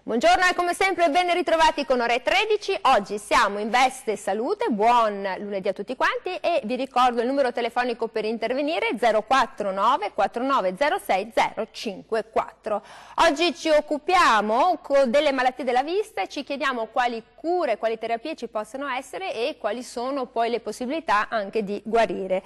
Buongiorno e come sempre ben ritrovati con Ore 13. Oggi siamo in veste salute, buon lunedì a tutti quanti e vi ricordo il numero telefonico per intervenire 049 4906 054. Oggi ci occupiamo delle malattie della vista e ci chiediamo quali cure, quali terapie ci possono essere e quali sono poi le possibilità anche di guarire.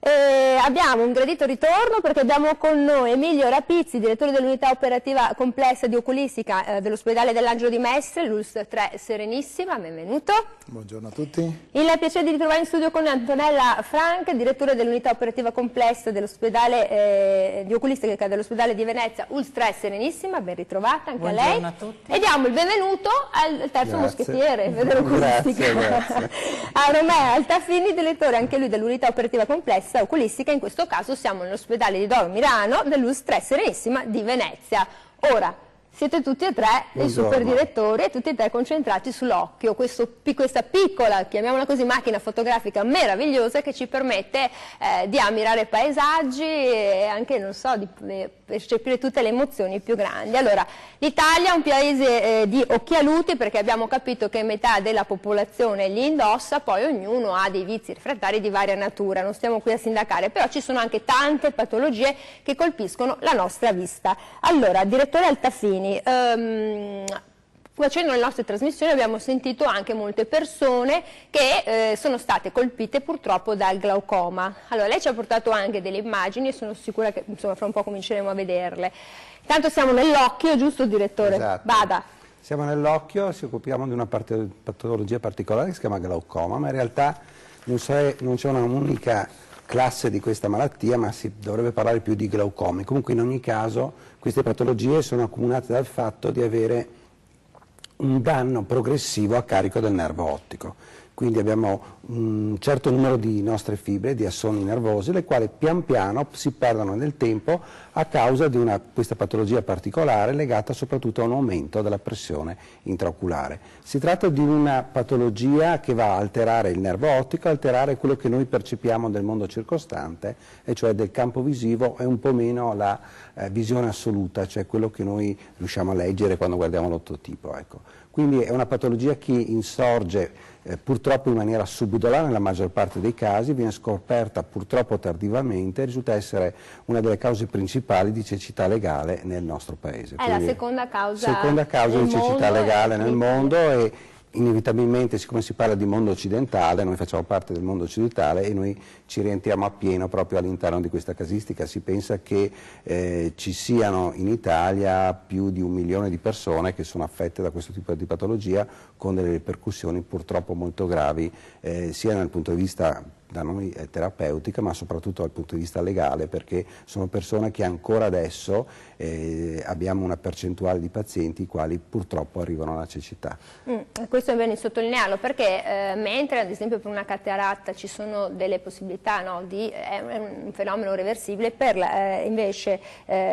Abbiamo un gradito ritorno perché abbiamo con noi Emilio Rapizzi, direttore dell'unità operativa complessa di oculistica dell'ospedale dell'Angelo di Mestre, l'ULSS 3 Serenissima, benvenuto. Buongiorno a tutti. Il piacere di ritrovare in studio con Antonella Frank, direttore dell'unità operativa complessa dell'ospedale di oculistica dell'ospedale di Venezia, ULSS 3 Serenissima, ben ritrovata anche Buongiorno a lei. A tutti. E diamo il benvenuto al terzo moschettiere dell'oculistica, grazie. a Romeo Altafini, direttore anche lui dell'unità operativa complessa oculistica, in questo caso siamo nell'ospedale di Doro Milano dell'ULSS 3 Serenissima di Venezia. Ora, siete tutti e tre i super direttori e tutti e tre concentrati sull'occhio, questa piccola, chiamiamola così, macchina fotografica meravigliosa che ci permette di ammirare paesaggi e anche, non so, di percepire tutte le emozioni più grandi. Allora, l'Italia è un paese di occhialuti perché abbiamo capito che metà della popolazione li indossa, poi ognuno ha dei vizi refrattari di varia natura, non stiamo qui a sindacare, però ci sono anche tante patologie che colpiscono la nostra vista. Allora, direttore Altafini, facendo le nostre trasmissioni abbiamo sentito anche molte persone che sono state colpite purtroppo dal glaucoma. Allora lei ci ha portato anche delle immagini e sono sicura che insomma fra un po' cominceremo a vederle. Intanto siamo nell'occhio, giusto direttore? Esatto. Vada. Siamo nell'occhio, ci occupiamo di una patologia particolare che si chiama glaucoma, ma in realtà non c'è una unica classe di questa malattia, ma si dovrebbe parlare più di glaucomi. Comunque in ogni caso queste patologie sono accomunate dal fatto di avere un danno progressivo a carico del nervo ottico. Quindi abbiamo un certo numero di nostre fibre, di assoni nervosi, le quali pian piano si perdono nel tempo a causa di questa patologia particolare legata soprattutto a un aumento della pressione intraoculare. Si tratta di una patologia che va a alterare il nervo ottico, alterare quello che noi percepiamo del mondo circostante, e cioè del campo visivo e un po' meno la visione assoluta, cioè quello che noi riusciamo a leggere quando guardiamo l'ottotipo. Ecco. Quindi è una patologia che insorge purtroppo in maniera subdola nella maggior parte dei casi, viene scoperta purtroppo tardivamente e risulta essere una delle cause principali di cecità legale nel nostro paese. È la seconda causa di cecità legale nel mondo e inevitabilmente, siccome si parla di mondo occidentale, noi facciamo parte del mondo occidentale e noi ci rientriamo appieno proprio all'interno di questa casistica. Si pensa che ci siano in Italia più di 1 milione di persone che sono affette da questo tipo di patologia, con delle ripercussioni purtroppo molto gravi, sia dal punto di vista da noi terapeutica, ma soprattutto dal punto di vista legale, perché sono persone che ancora adesso abbiamo una percentuale di pazienti i quali purtroppo arrivano alla cecità. Questo è bene sottolinearlo perché mentre ad esempio per una cataratta ci sono delle possibilità, no, è un fenomeno reversibile, invece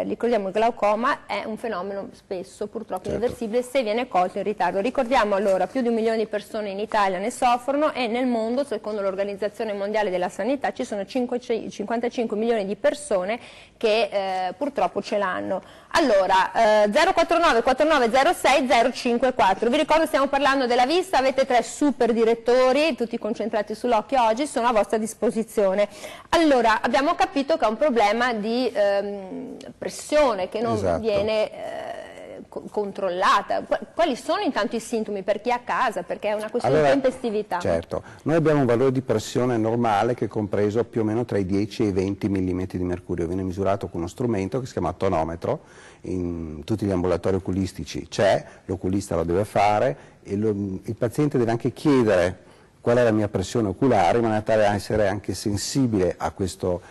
ricordiamo il glaucoma è un fenomeno spesso purtroppo irreversibile se viene colto in ritardo. Ricordiamo allora più di 1 milione di persone in Italia ne soffrono e nel mondo, secondo l'Organizzazione Mondiale della Sanità, ci sono 55 milioni di persone che purtroppo ce l'hanno. Allora, 049 4906 054, vi ricordo stiamo parlando della vista, avete 3 super direttori, tutti concentrati sull'occhio oggi, sono a vostra disposizione. Allora, abbiamo capito che è un problema di pressione che non viene controllata. Quali sono intanto i sintomi per chi è a casa? Perché è una questione di tempestività. Certo, noi abbiamo un valore di pressione normale che è compreso più o meno tra i 10 e i 20 mm di mercurio, viene misurato con uno strumento che si chiama tonometro, in tutti gli ambulatori oculistici c'è, l'oculista lo deve fare e il paziente deve anche chiedere qual è la mia pressione oculare in maniera tale da essere anche sensibile a questo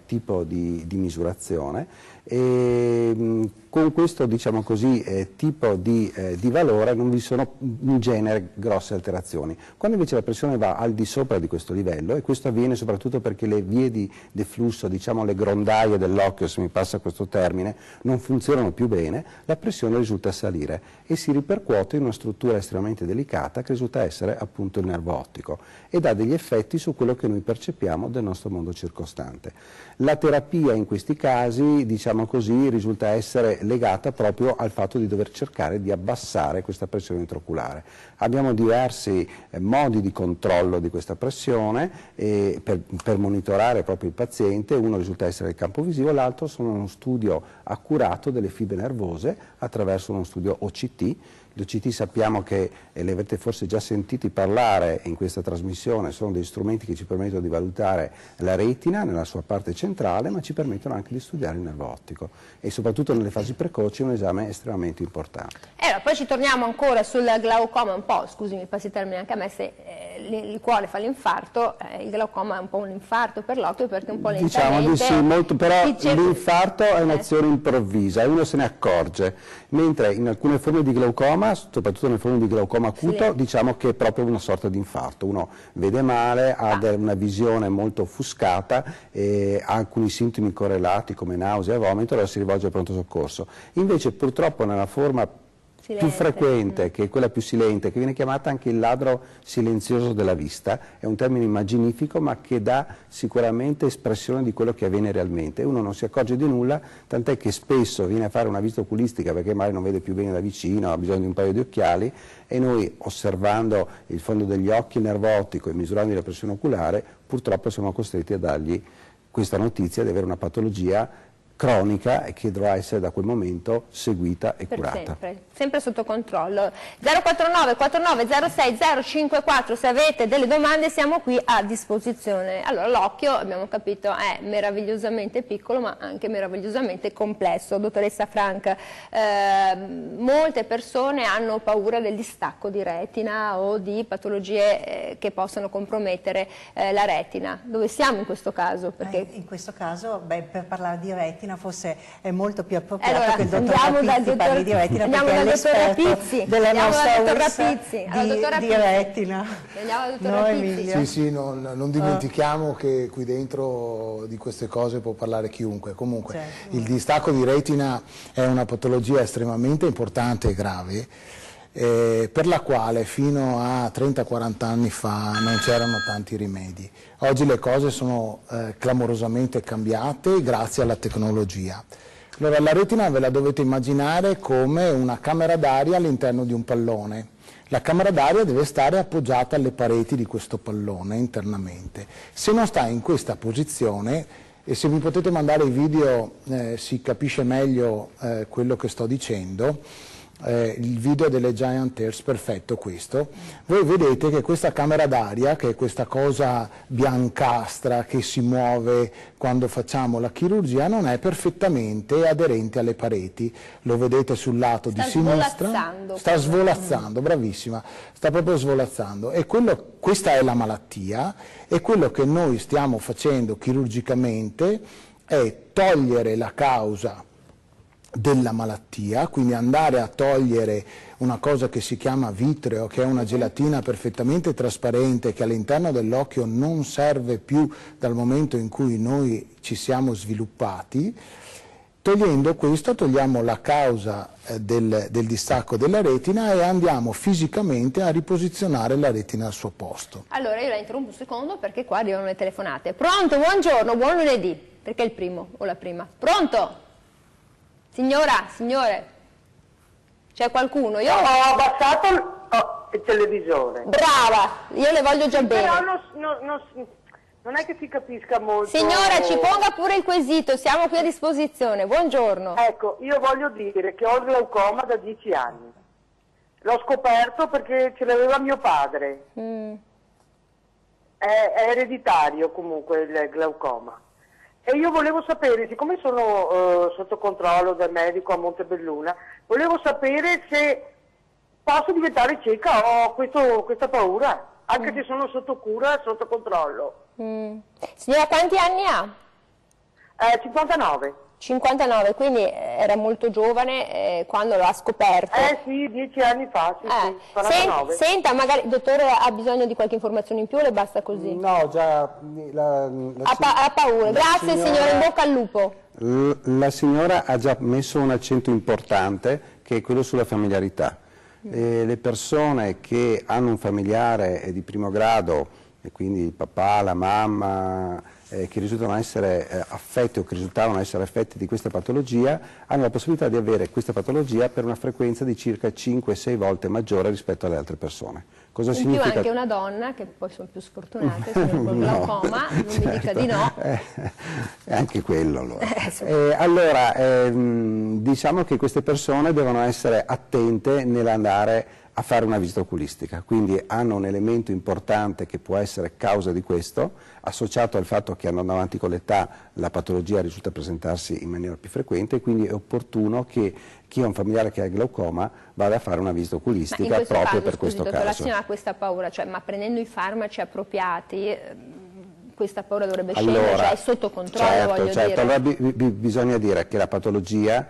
tipo di misurazione. E con questo, diciamo così, tipo di valore non vi sono in genere grosse alterazioni. Quando invece la pressione va al di sopra di questo livello, e questo avviene soprattutto perché le vie di deflusso, diciamo le grondaie dell'occhio, se mi passa questo termine, non funzionano più bene, la pressione risulta salire e si ripercuote in una struttura estremamente delicata che risulta essere appunto il nervo ottico ed ha degli effetti su quello che noi percepiamo del nostro mondo circostante. La terapia in questi casi, diciamo diciamo così, risulta essere legata proprio al fatto di dover cercare di abbassare questa pressione intraoculare. Abbiamo diversi modi di controllo di questa pressione per monitorare proprio il paziente. Uno risulta essere il campo visivo, l'altro sono uno studio accurato delle fibre nervose attraverso uno studio OCT. L'OCT sappiamo che, e le avete forse già sentiti parlare in questa trasmissione, sono degli strumenti che ci permettono di valutare la retina nella sua parte centrale, ma ci permettono anche di studiare il nervo ottico e soprattutto nelle fasi precoci è un esame estremamente importante. Poi ci torniamo ancora sul glaucoma un po', scusi mi passi il termine anche a me, se il cuore fa l'infarto, il glaucoma è un po' un infarto per l'occhio perché un po' lentamente... Diciamo di sì, molto, però l'infarto è un'azione improvvisa e uno se ne accorge, mentre in alcune forme di glaucoma, soprattutto nelle forme di glaucoma acuto, diciamo che è proprio una sorta di infarto, uno vede male, ha una visione molto offuscata, ha alcuni sintomi correlati come nausea e vomito, allora si rivolge al pronto soccorso. Invece purtroppo nella forma più frequente, che è quella più silente, che viene chiamata anche il ladro silenzioso della vista, è un termine immaginifico ma che dà sicuramente espressione di quello che avviene realmente. Uno non si accorge di nulla, tant'è che spesso viene a fare una visita oculistica perché magari non vede più bene da vicino, ha bisogno di un paio di occhiali e noi, osservando il fondo degli occhi, il nervo ottico e misurando la pressione oculare, purtroppo siamo costretti a dargli questa notizia di avere una patologia cronica e che dovrà essere da quel momento seguita e curata. Sempre sotto controllo. 049 49 06 054, se avete delle domande siamo qui a disposizione. Allora l'occhio, abbiamo capito, è meravigliosamente piccolo ma anche meravigliosamente complesso. Dottoressa Frank, molte persone hanno paura del distacco di retina o di patologie che possono compromettere la retina. Dove siamo in questo caso? Perché... in questo caso, per parlare di retina forse è molto più appropriato che il dottor Rapizzi parli di retina perché è l'esperto della nostra URSS di retina. No, Emilia. Sì, non dimentichiamo che qui dentro di queste cose può parlare chiunque. Comunque il distacco di retina è una patologia estremamente importante e grave, per la quale fino a 30-40 anni fa non c'erano tanti rimedi. Oggi le cose sono clamorosamente cambiate grazie alla tecnologia. Allora, la retina ve la dovete immaginare come una camera d'aria all'interno di un pallone. La camera d'aria deve stare appoggiata alle pareti di questo pallone internamente. Se non sta in questa posizione, e se mi potete mandare i video si capisce meglio quello che sto dicendo, il video delle Giant Ears, perfetto questo, voi vedete che questa camera d'aria, che è questa cosa biancastra che si muove quando facciamo la chirurgia, non è perfettamente aderente alle pareti, lo vedete sul lato di sinistra, sta svolazzando, bravissima, sta proprio svolazzando, e questa è la malattia, e quello che noi stiamo facendo chirurgicamente è togliere la causa della malattia, quindi andare a togliere una cosa che si chiama vitreo, che è una gelatina perfettamente trasparente che all'interno dell'occhio non serve più dal momento in cui noi ci siamo sviluppati. Togliendo questo togliamo la causa del distacco della retina e andiamo fisicamente a riposizionare la retina al suo posto. Allora io la interrompo un secondo perché qua arrivano le telefonate. Pronto, buongiorno, buon lunedì, perché è il primo o la prima. Pronto? Signora, signore, c'è qualcuno? Io ho abbassato il televisore. Brava, io le voglio già bene. Però non è che si capisca molto. Signora, ci ponga pure il quesito, siamo qui a disposizione. Buongiorno. Ecco, io voglio dire che ho il glaucoma da 10 anni. L'ho scoperto perché ce l'aveva mio padre. È ereditario comunque il glaucoma. E io volevo sapere, siccome sono sotto controllo del medico a Montebelluna, volevo sapere se posso diventare cieca, ho questa paura, anche se sono sotto cura, sotto controllo. Signora, quanti anni ha? 59. 59, quindi era molto giovane quando l'ha scoperto. Sì, 10 anni fa, sì, 49. Senta, magari il dottore ha bisogno di qualche informazione in più o le basta così? No, già... ha paura. Grazie signora, in bocca al lupo. La signora ha già messo un accento importante, che è quello sulla familiarità. Le persone che hanno un familiare di primo grado, e quindi il papà, la mamma, che risultano essere affetti o che risultavano essere affetti di questa patologia hanno la possibilità di avere questa patologia per una frequenza di circa 5-6 volte maggiore rispetto alle altre persone. Cosa significa? In più anche una donna, che poi sono più sfortunate, sono col glaucoma, non mi dica di no. Anche quello allora. Allora, diciamo che queste persone devono essere attente nell'andare a fare una visita oculistica, quindi hanno un elemento importante che può essere causa di questo, associato al fatto che andando avanti con l'età la patologia risulta presentarsi in maniera più frequente, quindi è opportuno che chi ha un familiare che ha glaucoma vada a fare una visita oculistica proprio per questo caso. La signora ha questa paura, cioè, ma prendendo i farmaci appropriati questa paura dovrebbe scendere, cioè è sotto controllo, voglio dire. Allora bisogna dire che la patologia,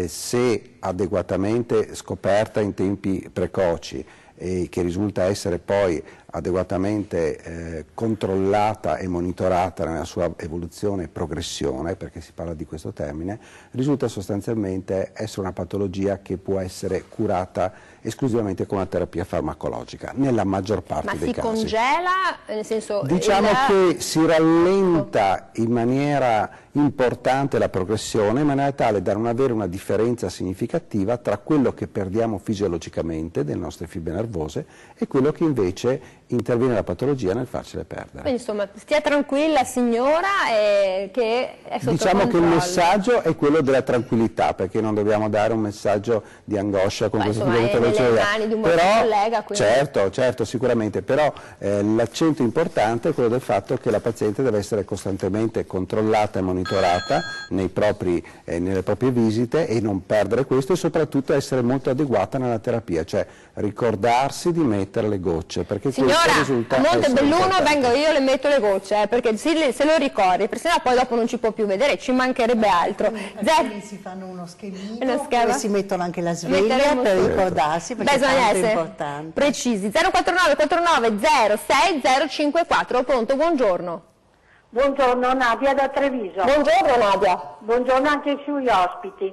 se adeguatamente scoperta in tempi precoci e che risulta essere poi adeguatamente controllata e monitorata nella sua evoluzione e progressione, perché si parla di questo termine, risulta sostanzialmente essere una patologia che può essere curata esclusivamente con una terapia farmacologica, nella maggior parte dei casi. Ma si congela? Nel senso, diciamo che si rallenta in maniera importante la progressione, in maniera tale da non avere una differenza significativa tra quello che perdiamo fisiologicamente delle nostre fibre nervose e quello che invece interviene la patologia nel farcele perdere. Quindi insomma stia tranquilla signora, che è sotto diciamo controllo. Che il messaggio è quello della tranquillità, perché non dobbiamo dare un messaggio di angoscia con questo tipo di patologia. Nelle mani di un vostro collega, quindi... certo, sicuramente, però l'accento importante è quello del fatto che la paziente deve essere costantemente controllata e monitorata nelle proprie visite e non perdere questo, e soprattutto essere molto adeguata nella terapia, cioè ricordarsi di mettere le gocce, perché signora, a Montebelluno vengo io, le metto le gocce, perché se lo ricordi, perché sennò poi dopo non ci può più vedere, ci mancherebbe altro. Si fanno uno schemino e si mettono anche la sveglia per ricordarsi, perché bisogna è essere importante. Precisi. 049 49 06 054, pronto, buongiorno. Buongiorno, Nadia da Treviso. Buongiorno Nadia. Buongiorno anche ai suoi ospiti.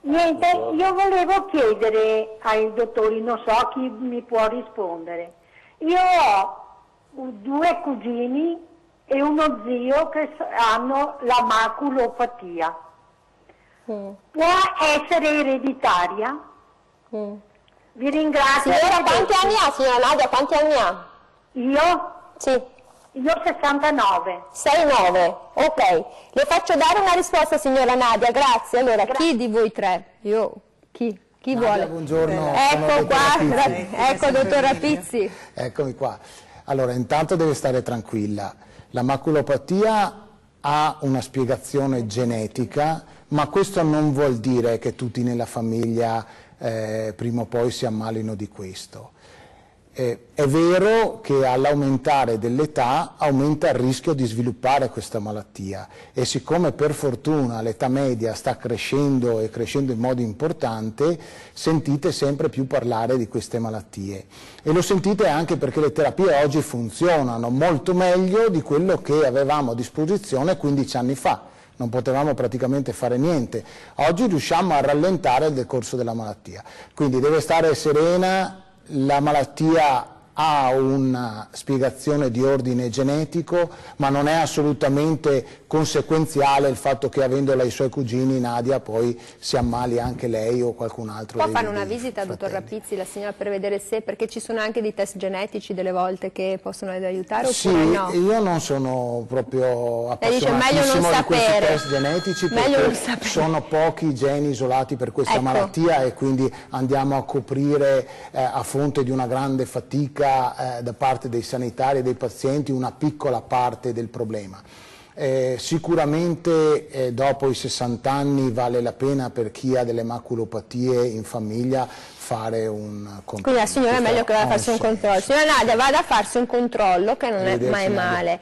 Niente, io volevo chiedere ai dottori, non so chi mi può rispondere. Io ho 2 cugini e uno zio che hanno la maculopatia. Può essere ereditaria? Vi ringrazio. Signora, quanti anni ha, signora Nadia? Quanti anni ha? Io? Sì. Io 69. 69, ok. Le faccio dare una risposta, signora Nadia, grazie. Allora, chi di voi tre? Chi Nadia, vuole? Buongiorno. Ecco qua, ecco dottor Rapizzi. Eccomi qua. Allora, intanto deve stare tranquilla. La maculopatia ha una spiegazione genetica, ma questo non vuol dire che tutti nella famiglia prima o poi si ammalino di questo. È vero che all'aumentare dell'età aumenta il rischio di sviluppare questa malattia, e siccome per fortuna l'età media sta crescendo e crescendo in modo importante, sentite sempre più parlare di queste malattie, e lo sentite anche perché le terapie oggi funzionano molto meglio di quello che avevamo a disposizione 15 anni fa. Non potevamo praticamente fare niente. Oggi riusciamo a rallentare il decorso della malattia, quindi deve stare serena. La malattia ha una spiegazione di ordine genetico, ma non è assolutamente conseguenziale il fatto che, avendola i suoi cugini, Nadia poi si ammali anche lei o qualcun altro. Può fare una visita, dottor Rapizzi, la signora, per vedere se, perché ci sono anche dei test genetici delle volte che possono aiutare, oppure no? Sì, io non sono proprio appassionatissimo di questi test genetici, perché sono pochi geni isolati per questa malattia, e quindi andiamo a coprire a fronte di una grande fatica da parte dei sanitari e dei pazienti una piccola parte del problema. Sicuramente dopo i 60 anni vale la pena, per chi ha delle maculopatie in famiglia, fare un controllo. Quindi la signora è meglio che vada a farsi un controllo. Signora Nadia, vada a farsi un controllo, che non è mai male.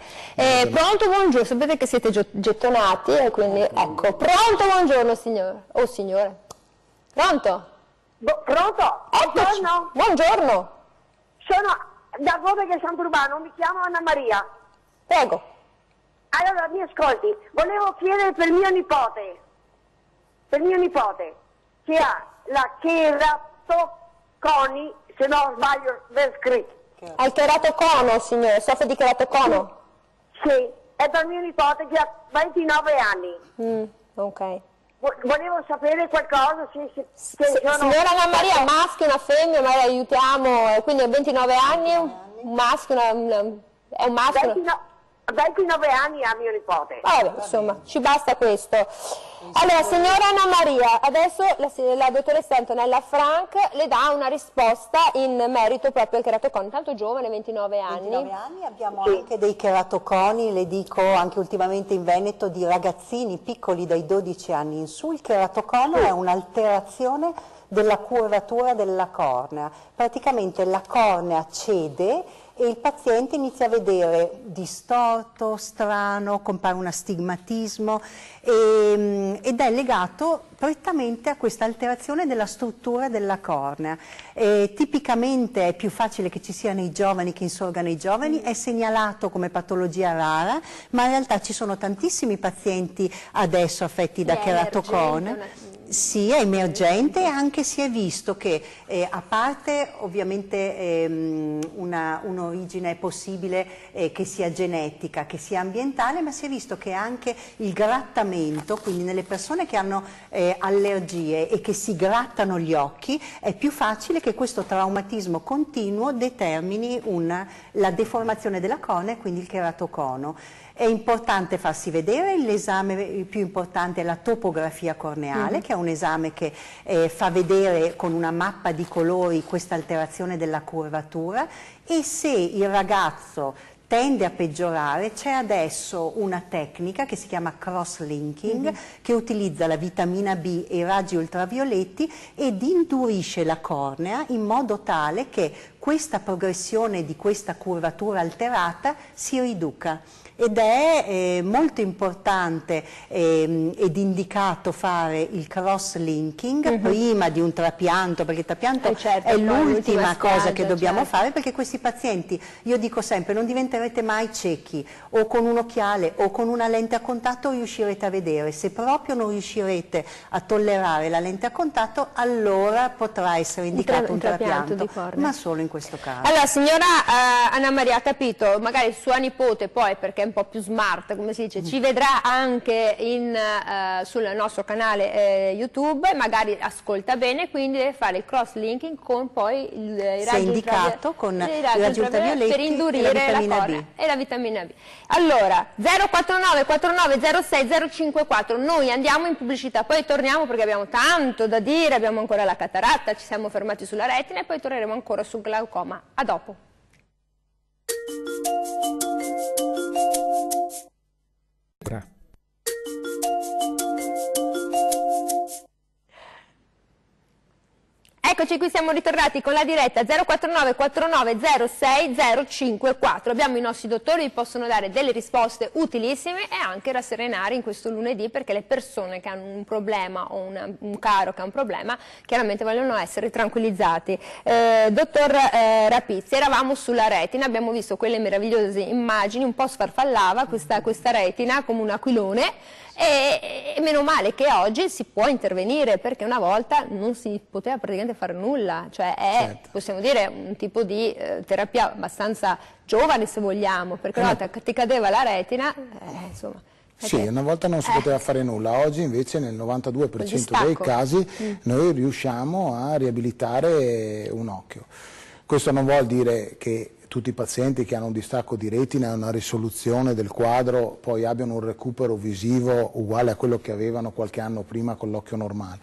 Pronto, buongiorno, sapete che siete gettonati, e quindi ecco, pronto, buongiorno signora. Oh signore. Pronto? Pronto? Buongiorno. Buongiorno. Sono da Covega Sant'Urbano, mi chiamo Anna Maria. Prego. Allora, mi ascolti, volevo chiedere per mio nipote, che ha la cheratoconi, se non sbaglio ben scritto. Al cheratocono, signore, soffre di cheratocono? Sì, è per mio nipote che ha 29 anni. Ok. Volevo sapere qualcosa, Signora Anna Maria, maschio, una femmina, magari aiutiamo, quindi ha 29 anni, un maschio, è un maschio? 29 anni ha mio nipote. Vabbè, insomma, ci basta questo. Allora, signora Anna Maria, adesso la dottoressa Antonella Frank le dà una risposta in merito proprio al cheratocone, tanto giovane, 29 anni. 29 anni, abbiamo anche dei cheratoconi, le dico anche ultimamente in Veneto, di ragazzini piccoli dai 12 anni in su. Il keratocono è un'alterazione della curvatura della cornea. Praticamente la cornea cede e il paziente inizia a vedere distorto, strano, compare un astigmatismo ed è legato prettamente a questa alterazione della struttura della cornea. Tipicamente è più facile che ci sia nei giovani che insorga nei giovani, è segnalato come patologia rara, ma in realtà ci sono tantissimi pazienti adesso affetti da cheratocone. Sì, è emergente, anche si è visto che a parte ovviamente un'origine possibile che sia genetica, che sia ambientale, ma si è visto che anche il grattamento, quindi nelle persone che hanno allergie e che si grattano gli occhi, è più facile che questo traumatismo continuo determini la deformazione della cornea e quindi il keratocono. È importante farsi vedere, l'esame più importante è la topografia corneale, che è un esame che fa vedere con una mappa di colori questa alterazione della curvatura, e se il ragazzo tende a peggiorare c'è adesso una tecnica che si chiama cross-linking, che utilizza la vitamina B e i raggi ultravioletti ed indurisce la cornea in modo tale che questa progressione di questa curvatura alterata si riduca. Ed è molto importante ed indicato fare il cross-linking prima di un trapianto, perché il trapianto è l'ultima cosa che dobbiamo fare, perché questi pazienti, io dico sempre, non diventerete mai ciechi, o con un occhiale o con una lente a contatto riuscirete a vedere. Se proprio non riuscirete a tollerare la lente a contatto, allora potrà essere indicato un trapianto, ma solo in questo caso. Allora, signora Anna Maria, ha capito, magari sua nipote poi, perché è un po' più smart, come si dice, ci vedrà anche sul nostro canale YouTube, e magari ascolta bene, quindi deve fare il cross-linking con poi i raggi indicato con i raggi ultravioletti per indurire la cornea e la vitamina B. Allora, 049 49 06 054, noi andiamo in pubblicità, poi torniamo perché abbiamo tanto da dire, abbiamo ancora la cataratta, ci siamo fermati sulla retina e poi torneremo ancora sul glaucoma. A dopo. Eccoci qui, siamo ritornati con la diretta 049 49 06 054. Abbiamo i nostri dottori, vi possono dare delle risposte utilissime e anche rasserenare in questo lunedì, perché le persone che hanno un problema o un caro che ha un problema chiaramente vogliono essere tranquillizzati. Dottor Rapizzi, eravamo sulla retina, abbiamo visto quelle meravigliose immagini, un po' sfarfallava questa retina come un aquilone. E meno male che oggi si può intervenire, perché una volta non si poteva praticamente fare nulla, cioè è, possiamo dire, un tipo di terapia abbastanza giovane, se vogliamo, perché una volta che ti cadeva la retina, insomma. Sì, una volta non si poteva fare nulla, oggi invece nel 92% dei casi noi riusciamo a riabilitare un occhio. Questo non vuol dire che tutti i pazienti che hanno un distacco di retina e una risoluzione del quadro poi abbiano un recupero visivo uguale a quello che avevano qualche anno prima con l'occhio normale,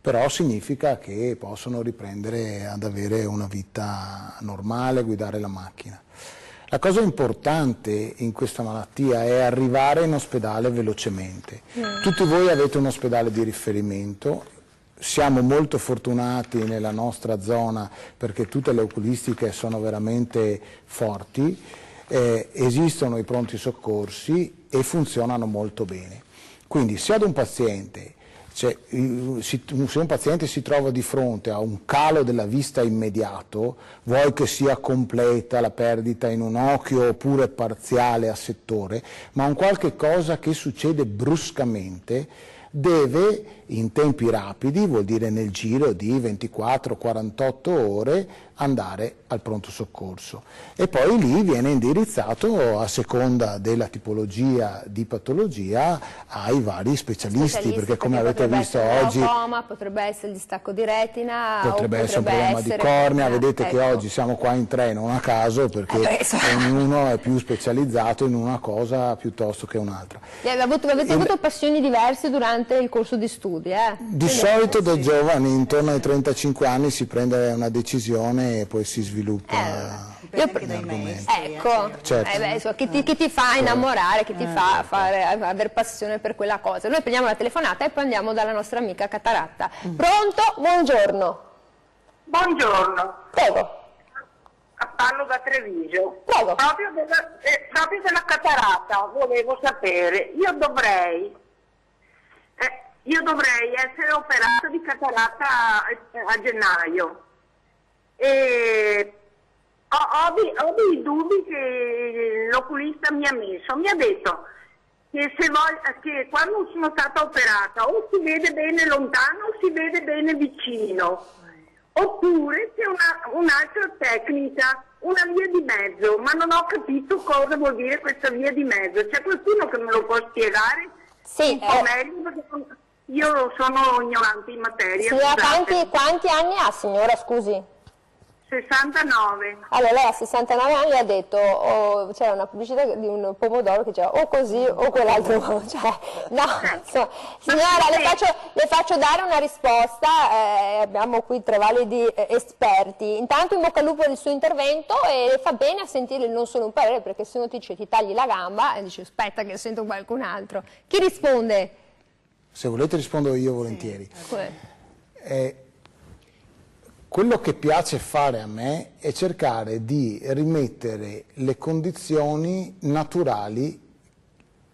però significa che possono riprendere ad avere una vita normale, guidare la macchina. La cosa importante in questa malattia è arrivare in ospedale velocemente. Tutti voi avete un ospedale di riferimento. Siamo molto fortunati nella nostra zona perché tutte le oculistiche sono veramente forti, esistono i pronti soccorsi e funzionano molto bene. Quindi se ad un paziente, se un paziente si trova di fronte a un calo della vista immediato, vuoi che sia completa la perdita in un occhio oppure parziale a settore, ma un qualche cosa che succede bruscamente, deve in tempi rapidi, vuol dire nel giro di 24-48 ore, andare al pronto soccorso. E poi lì viene indirizzato, a seconda della tipologia di patologia, ai vari specialisti, perché come avete visto oggi potrebbe essere il distacco di retina, potrebbe essere un problema di cornea. Vedete che oggi siamo qua in tre non a caso, perché ognuno è più specializzato in una cosa piuttosto che un'altra. Avete avuto passioni diverse durante il corso di studi? Di solito da giovani, intorno ai 35 anni, si prende una decisione e poi si sviluppa. Ecco, certo. che ti fa innamorare, che ti fa avere passione per quella cosa. Noi prendiamo la telefonata e poi andiamo dalla nostra amica Cataratta. Pronto? Buongiorno. Buongiorno. Prego. Parlo da Treviso. Prego. Proprio della cataratta volevo sapere. Io dovrei essere operata di cataratta a gennaio. E ho dei dubbi che l'oculista mi ha messo. Mi ha detto che quando sono stata operata o si vede bene lontano o si vede bene vicino, oppure c'è un'altra tecnica, una via di mezzo, ma non ho capito cosa vuol dire questa via di mezzo. C'è qualcuno che me lo può spiegare? Sì, un po' meglio, perché io sono ignorante in materia. Signora, quanti anni ha, signora, scusi? 69. Allora, lei a 69 anni ha detto, c'era una pubblicità di un pomodoro che diceva o così o quell'altro modo. Cioè, no, insomma, signora, le faccio dare una risposta, abbiamo qui tre validi esperti. Intanto in bocca al lupo del suo intervento e fa bene a sentire non solo un parere, perché se uno ti dice ti tagli la gamba e dici aspetta che sento qualcun altro. Chi risponde? Se volete rispondo io volentieri. Quello che piace fare a me è cercare di rimettere le condizioni naturali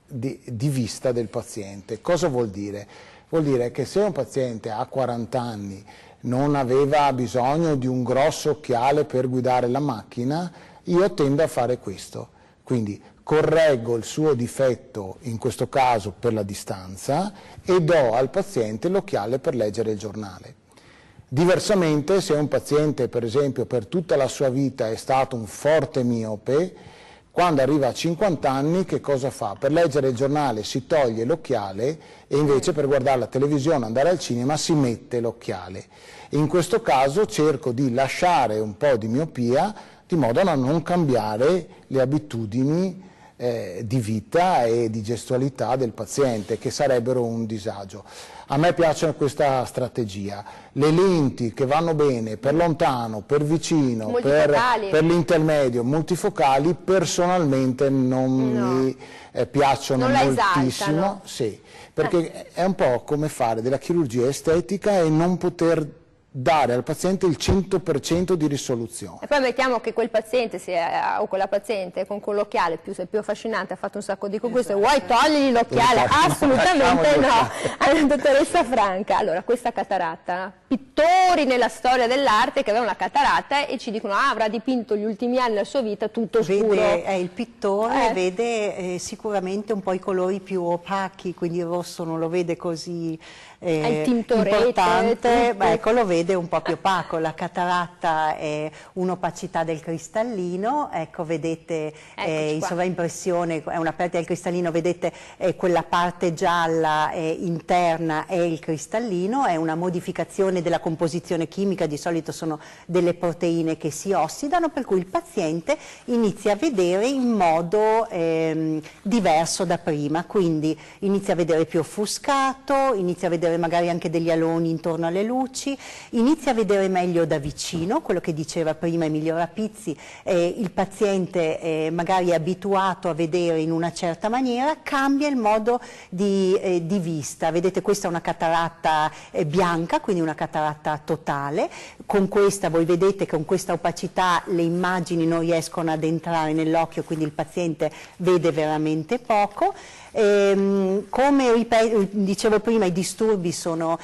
di vista del paziente. Cosa vuol dire? Vuol dire che se un paziente ha 40 anni non aveva bisogno di un grosso occhiale per guidare la macchina, io tendo a fare questo. Quindi correggo il suo difetto, in questo caso per la distanza, e do al paziente l'occhiale per leggere il giornale. Diversamente, se un paziente, per esempio, per tutta la sua vita è stato un forte miope, quando arriva a 50 anni che cosa fa? Per leggere il giornale si toglie l'occhiale e invece per guardare la televisione, andare al cinema, si mette l'occhiale. In questo caso cerco di lasciare un po' di miopia di modo da non cambiare le abitudini di vita e di gestualità del paziente, che sarebbero un disagio. A me piace questa strategia. Le lenti che vanno bene per lontano, per vicino, per l'intermedio, multifocali, personalmente non mi piacciono moltissimo. Sì, perché è un po' come fare della chirurgia estetica e non poter dare al paziente il 100% di risoluzione. E poi mettiamo che quel paziente o quella paziente con quell'occhiale più affascinante ha fatto un sacco di conquiste, vuoi togliergli l'occhiale? Assolutamente no. Dottoressa Franca, allora questa cataratta, pittori nella storia dell'arte che avevano la cataratta e ci dicono avrà dipinto gli ultimi anni della sua vita tutto scuro. Il pittore vede sicuramente un po' i colori più opachi, quindi il rosso non lo vede così il tintorete, importante, ecco, lo vede un po' più opaco. La cataratta è un'opacità del cristallino, ecco, vedete in sovraimpressione è una perdita del cristallino, vedete quella parte gialla interna è il cristallino, è una modificazione della composizione chimica, di solito sono delle proteine che si ossidano, per cui il paziente inizia a vedere in modo diverso da prima, quindi inizia a vedere più offuscato, inizia a vedere magari anche degli aloni intorno alle luci, inizia a vedere meglio da vicino, quello che diceva prima Emilio Rapizzi, il paziente magari è abituato a vedere in una certa maniera, cambia il modo di vista. Vedete, questa è una cataratta bianca, quindi una cataratta totale, con questa voi vedete che con questa opacità le immagini non riescono ad entrare nell'occhio, quindi il paziente vede veramente poco. Come dicevo prima, i disturbi sono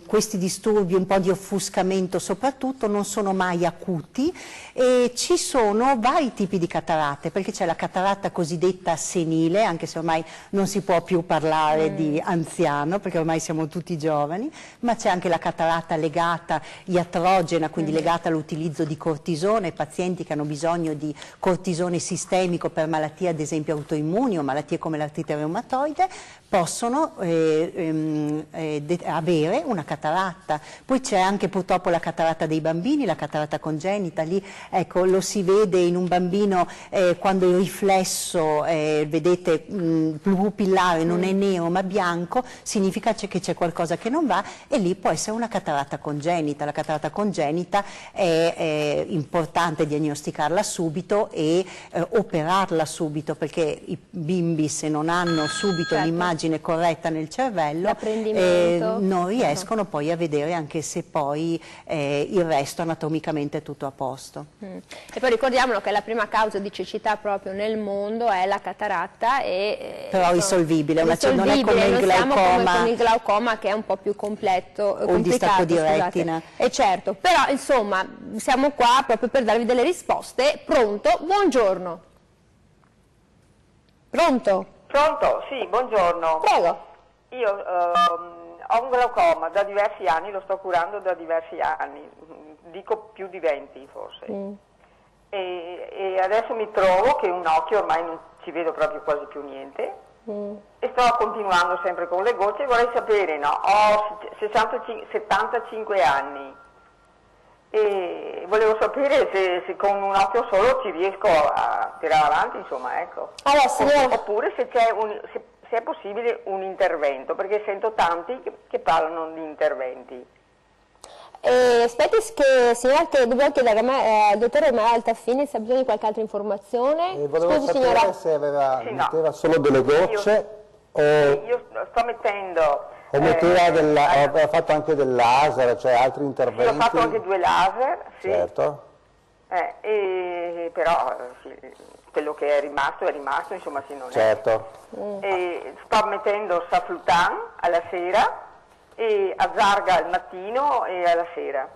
questi disturbi un po' di offuscamento soprattutto, non sono mai acuti, e ci sono vari tipi di cataratte, perché c'è la cataratta cosiddetta senile, anche se ormai non si può più parlare di anziano, perché ormai siamo tutti giovani, ma c'è anche la cataratta legata, iatrogena, quindi legata all'utilizzo di cortisone, pazienti che hanno bisogno di cortisone sistemico per malattie ad esempio autoimmuni o malattie come l'artrite reumatoide, possono avere una cataratta. Poi c'è anche purtroppo la cataratta dei bambini, la cataratta congenita, lì ecco, lo si vede in un bambino quando il riflesso, vedete, pluripillare non è nero ma bianco, significa che c'è qualcosa che non va, e lì può essere una cataratta congenita. La cataratta congenita è importante diagnosticarla subito e operarla subito, perché i bimbi, se non hanno subito l'immagine corretta nel cervello, non riescono poi a vedere, anche se poi il resto anatomicamente è tutto a posto. E poi ricordiamolo che la prima causa di cecità proprio nel mondo è la cataratta, però risolvibile, non è come il non siamo come glaucoma, con il glaucoma, che è un po' più completo, o il distacco di retina. Certo, però insomma siamo qua proprio per darvi delle risposte. Pronto? Buongiorno. Pronto? Pronto? Sì, buongiorno. Prego. Io ho un glaucoma da diversi anni, lo sto curando da diversi anni, dico più di 20 forse. E adesso mi trovo che un occhio ormai non ci vedo proprio quasi più niente, e sto continuando sempre con le gocce. Vorrei sapere, no? Ho 75 anni e volevo sapere se con un occhio solo ci riesco a tirare avanti, insomma, ecco. Allora, oppure se è possibile un intervento, perché sento tanti che parlano di interventi. Aspetti, signora, che dobbiamo chiedere a me, al dottore Altaffini, se ha bisogno di qualche altra informazione. Volevo Scusi, sapere signora. se metteva no. solo delle gocce Io sto mettendo... aveva fatto anche del laser, cioè altri interventi. Sì, ho fatto anche 2 laser, sì. Certo. Però sì, quello che è rimasto, insomma, sì, non certo. E sto mettendo Saflutan alla sera e Azarga al mattino e alla sera.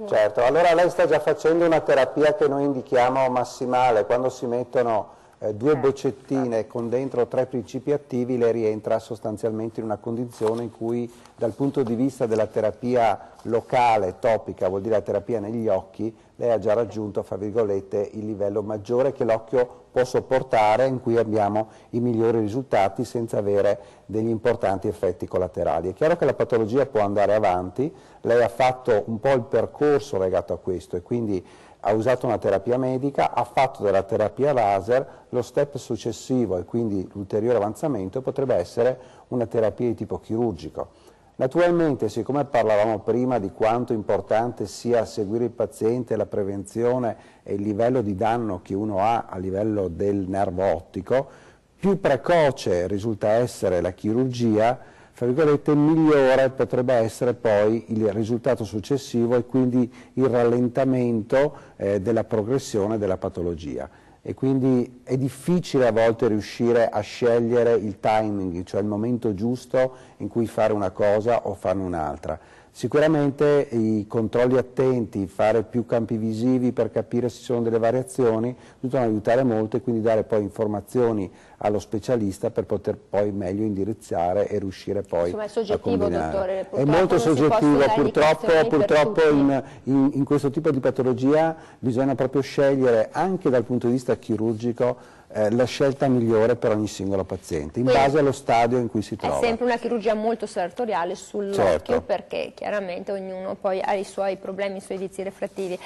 Certo, allora lei sta già facendo una terapia che noi indichiamo massimale. Quando si mettono 2 boccettine con dentro 3 principi attivi, lei rientra sostanzialmente in una condizione in cui, dal punto di vista della terapia locale, topica, vuol dire la terapia negli occhi, lei ha già raggiunto, fra virgolette, il livello maggiore che l'occhio può sopportare, in cui abbiamo i migliori risultati senza avere degli importanti effetti collaterali. È chiaro che la patologia può andare avanti, lei ha fatto un po' il percorso legato a questo e quindi ha usato una terapia medica, ha fatto della terapia laser, lo step successivo e quindi l'ulteriore avanzamento potrebbe essere una terapia di tipo chirurgico. Naturalmente, siccome parlavamo prima di quanto importante sia seguire il paziente, la prevenzione e il livello di danno che uno ha a livello del nervo ottico, più precoce risulta essere la chirurgia, fra virgolette, migliore potrebbe essere poi il risultato successivo e quindi il rallentamento della progressione della patologia. E quindi è difficile a volte riuscire a scegliere il timing, cioè il momento giusto in cui fare una cosa o farne un'altra. Sicuramente i controlli attenti, fare più campi visivi per capire se ci sono delle variazioni, possono aiutare molto e quindi dare poi informazioni allo specialista per poter poi meglio indirizzare e riuscire poi insomma, è soggettivo, a combinare. dottore, È molto soggettivo, purtroppo in questo tipo di patologia bisogna proprio scegliere anche dal punto di vista chirurgico la scelta migliore per ogni singolo paziente, in base allo stadio in cui si trova. È sempre una chirurgia molto sartoriale sull'occhio, perché chiaramente ognuno poi ha i suoi problemi, i suoi vizi refrattivi.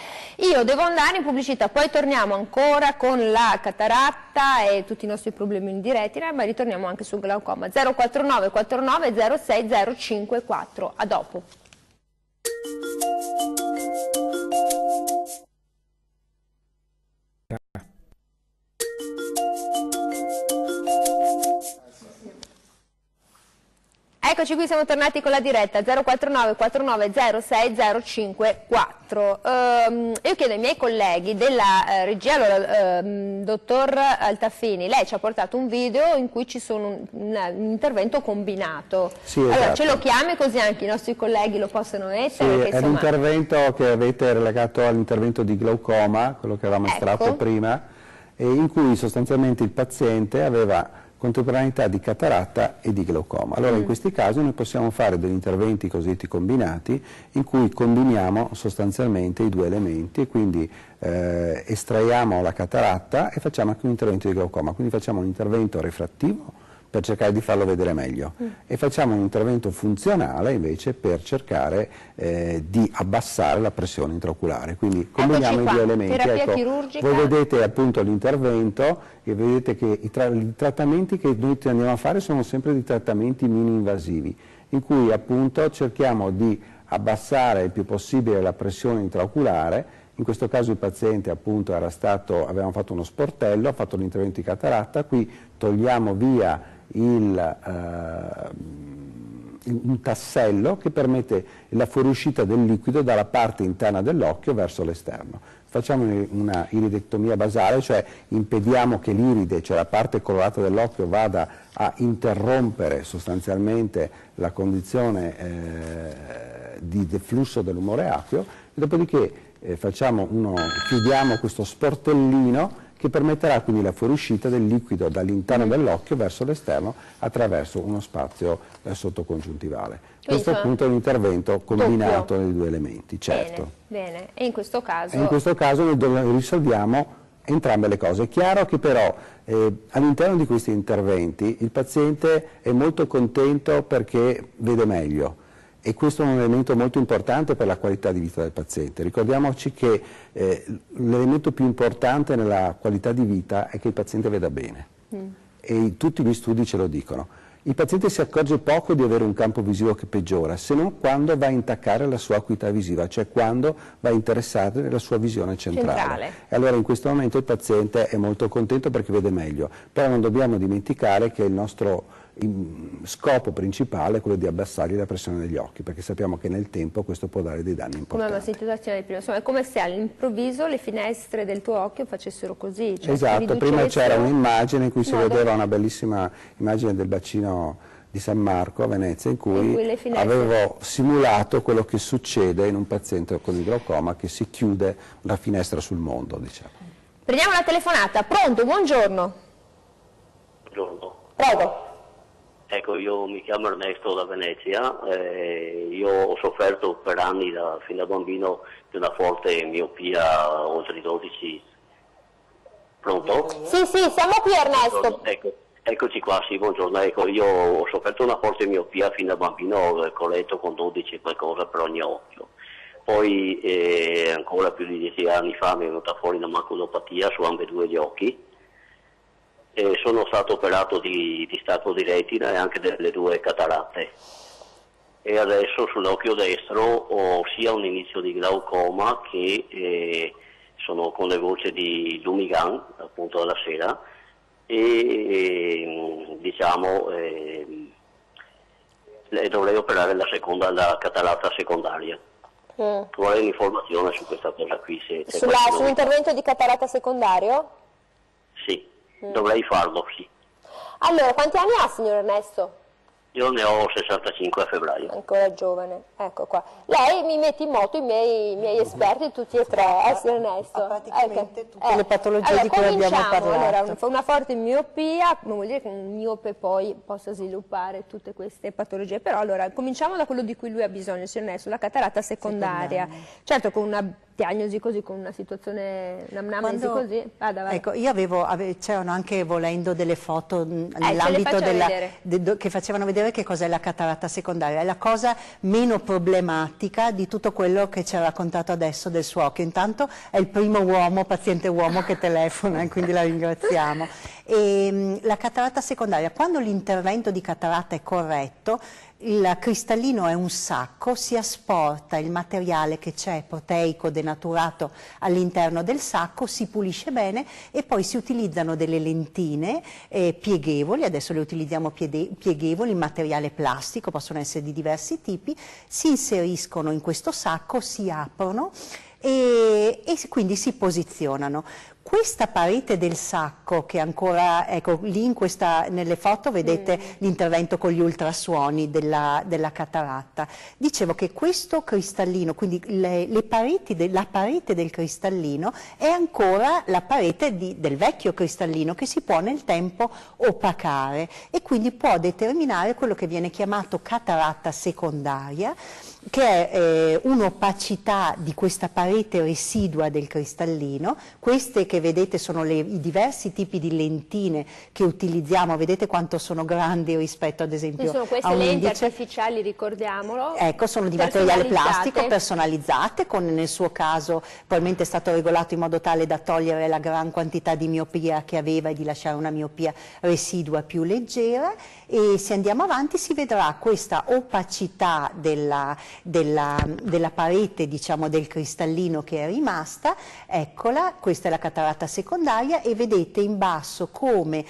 Io devo andare in pubblicità, poi torniamo ancora con la cataratta e tutti i nostri problemi in retina, ma ritorniamo anche sul glaucoma. 049 49 06 054. A dopo. Eccoci qui, siamo tornati con la diretta 049 49 06 054. Io chiedo ai miei colleghi della regia, allora, dottor Altafini, lei ci ha portato un video in cui ci sono un intervento combinato. Sì, allora esatto. ce lo chiami così anche i nostri colleghi lo possono mettere? Sì, è l'intervento che avete relegato all'intervento di glaucoma, quello che avevamo estratto prima, e in cui sostanzialmente il paziente aveva contemporaneità di cataratta e di glaucoma. Allora in questi casi noi possiamo fare degli interventi cosiddetti combinati in cui combiniamo sostanzialmente i due elementi e quindi estraiamo la cataratta e facciamo anche un intervento di glaucoma, quindi facciamo un intervento refrattivo per cercare di farlo vedere meglio e facciamo un intervento funzionale invece per cercare di abbassare la pressione intraoculare, quindi combiniamo i due elementi. Terapia chirurgica. Voi vedete appunto l'intervento e vedete che i trattamenti che noi andiamo a fare sono sempre dei trattamenti mini invasivi in cui appunto cerchiamo di abbassare il più possibile la pressione intraoculare. In questo caso il paziente appunto avevamo fatto uno sportello, ha fatto l'intervento di cataratta, qui togliamo via un tassello che permette la fuoriuscita del liquido dalla parte interna dell'occhio verso l'esterno. Facciamo una iridectomia basale, cioè impediamo che l'iride, cioè la parte colorata dell'occhio, vada a interrompere sostanzialmente la condizione di deflusso dell'umore acqueo, e dopodiché chiudiamo questo sportellino che permetterà quindi la fuoriuscita del liquido dall'interno dell'occhio verso l'esterno attraverso uno spazio sottocongiuntivale. Questo appunto è un intervento combinato dei due elementi, certo. Bene. E in questo caso? In questo caso noi risolviamo entrambe le cose. È chiaro che però all'interno di questi interventi il paziente è molto contento perché vede meglio. E questo è un elemento molto importante per la qualità di vita del paziente. Ricordiamoci che l'elemento più importante nella qualità di vita è che il paziente veda bene e tutti gli studi ce lo dicono. Il paziente si accorge poco di avere un campo visivo che peggiora, se non quando va a intaccare la sua acuità visiva, cioè quando va a interessare nella sua visione centrale. E allora in questo momento il paziente è molto contento perché vede meglio, però non dobbiamo dimenticare che il nostro scopo principale è quello di abbassare la pressione degli occhi, perché sappiamo che nel tempo questo può dare dei danni importanti. Come la situazione prima, insomma è come se all'improvviso le finestre del tuo occhio facessero così. Cioè esatto, prima c'era un'immagine in cui si vedeva una bellissima immagine del bacino di San Marco a Venezia in cui avevo simulato quello che succede in un paziente con il glaucoma che si chiude una finestra sul mondo, diciamo. Prendiamo la telefonata, pronto, buongiorno. Buongiorno. Prego. Ecco, io mi chiamo Ernesto da Venezia, io ho sofferto per anni, fin da bambino, di una forte miopia oltre i 12. Pronto? Sì, siamo qui Ernesto. Ecco, eccoci qua, sì, buongiorno. Ecco, io ho sofferto una forte miopia fin da bambino, ho corretto con 12 qualcosa per ogni occhio. Poi ancora più di 10 anni fa mi è venuta fuori una maculopatia su ambedue gli occhi. Sono stato operato di distacco di retina e anche delle due cataratte e adesso sull'occhio destro ho sia un inizio di glaucoma che sono con le voci di Lumigan appunto alla sera e diciamo dovrei operare la cataratta secondaria. Vorrei un'informazione su questa cosa qui. Sull'intervento di cataratta secondario? Sì. Dovrei farlo, sì. Allora, quanti anni ha, signor Ernesto? Io ne ho 65 a febbraio. Ancora giovane, ecco qua. Lei mi mette in moto i miei esperti, tutti e tre, signor Ernesto. Praticamente tutte le patologie di cui abbiamo parlato. Allora, una forte miopia, non vuol dire che un miope poi possa sviluppare tutte queste patologie, però allora cominciamo da quello di cui lui ha bisogno, signor Ernesto, la cataratta secondaria. Certo, con una diagnosi così, con una situazione, un'anamnesi così. Ecco, io c'erano anche volendo delle foto nell'ambito che facevano vedere che cos'è la cataratta secondaria. È la cosa meno problematica di tutto quello che ci ha raccontato adesso del suo occhio. Intanto è il primo paziente uomo che telefona e quindi la ringraziamo. E la cataratta secondaria, quando l'intervento di cataratta è corretto, Il cristallino è un sacco, si asporta il materiale che c'è proteico denaturato all'interno del sacco, si pulisce bene e poi si utilizzano delle lentine pieghevoli, adesso le utilizziamo pieghevoli in materiale plastico, possono essere di diversi tipi, si inseriscono in questo sacco, si aprono e quindi si posizionano. Questa parete del sacco, che ancora, ecco, lì nelle foto vedete l'intervento con gli ultrasuoni della cataratta. Dicevo che questo cristallino, quindi la parete del cristallino è ancora la parete del vecchio cristallino che si può nel tempo opacare e quindi può determinare quello che viene chiamato cataratta secondaria, che è un'opacità di questa parete residua del cristallino. Queste che vedete sono i diversi tipi di lentine che utilizziamo, vedete quanto sono grandi rispetto ad esempio sono queste a un lenti indice. Artificiali, ricordiamolo. Ecco, sono di materiale plastico, personalizzate, nel suo caso probabilmente è stato regolato in modo tale da togliere la gran quantità di miopia che aveva e di lasciare una miopia residua più leggera, e se andiamo avanti si vedrà questa opacità della parete, diciamo, del cristallino che è rimasta. Eccola, questa è la cataratta secondaria e vedete in basso come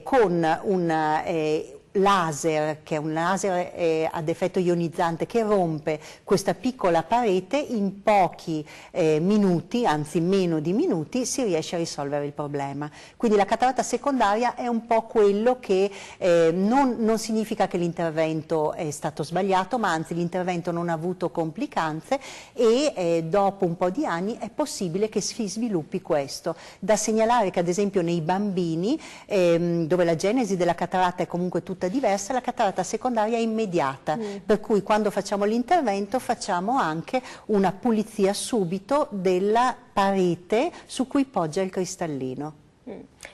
con un laser, che è un laser ad effetto ionizzante che rompe questa piccola parete, in pochi minuti, anzi meno di minuti, si riesce a risolvere il problema. Quindi la cataratta secondaria è un po' quello che non significa che l'intervento è stato sbagliato, ma anzi l'intervento non ha avuto complicanze e dopo un po' di anni è possibile che si sviluppi questo. Da segnalare che ad esempio nei bambini, dove la genesi della cataratta è comunque tutta diversa, la cataratta secondaria è immediata, per cui quando facciamo l'intervento facciamo anche una pulizia subito della parete su cui poggia il cristallino.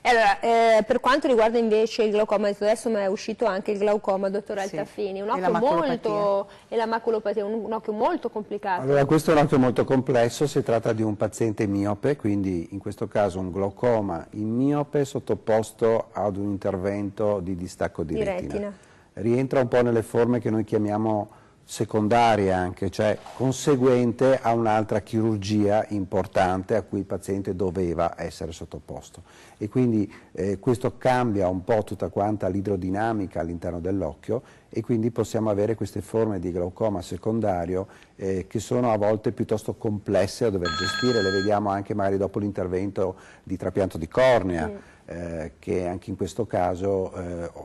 Allora, per quanto riguarda invece il glaucoma, adesso mi è uscito anche il glaucoma, dottor Altafini, un occhio e la maculopatia, un occhio molto complicato. Allora, questo è un occhio molto complesso, si tratta di un paziente miope, quindi in questo caso un glaucoma in miope sottoposto ad un intervento di distacco di retina. Rientra un po' nelle forme che noi chiamiamo secondarie anche, cioè conseguente a un'altra chirurgia importante a cui il paziente doveva essere sottoposto, e quindi questo cambia un po' tutta quanta l'idrodinamica all'interno dell'occhio, e quindi possiamo avere queste forme di glaucoma secondario che sono a volte piuttosto complesse da dover gestire. Le vediamo anche magari dopo l'intervento di trapianto di cornea, che anche in questo caso